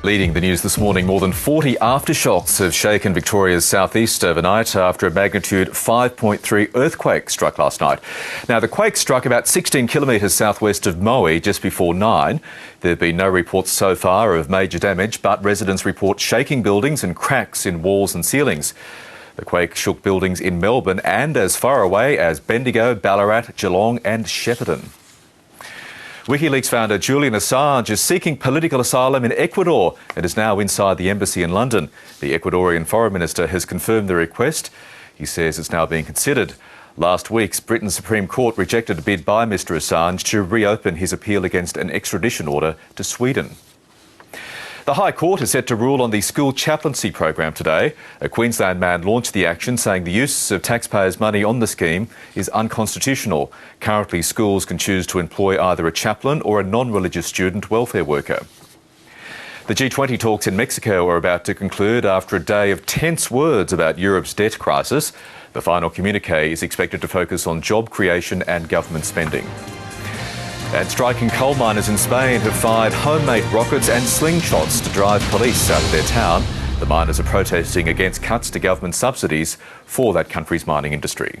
Leading the news this morning, more than 40 aftershocks have shaken Victoria's southeast overnight after a magnitude 5.3 earthquake struck last night. Now, the quake struck about 16 kilometres southwest of Moe just before 9. There have been no reports so far of major damage, but residents report shaking buildings and cracks in walls and ceilings. The quake shook buildings in Melbourne and as far away as Bendigo, Ballarat, Geelong and Shepparton. WikiLeaks founder Julian Assange is seeking political asylum in Ecuador and is now inside the embassy in London. The Ecuadorian foreign minister has confirmed the request. He says it's now being considered. Last week, Britain's Supreme Court rejected a bid by Mr Assange to reopen his appeal against an extradition order to Sweden. The High Court is set to rule on the school chaplaincy program today. A Queensland man launched the action saying the use of taxpayers' money on the scheme is unconstitutional. Currently, schools can choose to employ either a chaplain or a non-religious student welfare worker. The G20 talks in Mexico are about to conclude after a day of tense words about Europe's debt crisis. The final communique is expected to focus on job creation and government spending. And striking coal miners in Spain have fired homemade rockets and slingshots to drive police out of their town. The miners are protesting against cuts to government subsidies for that country's mining industry.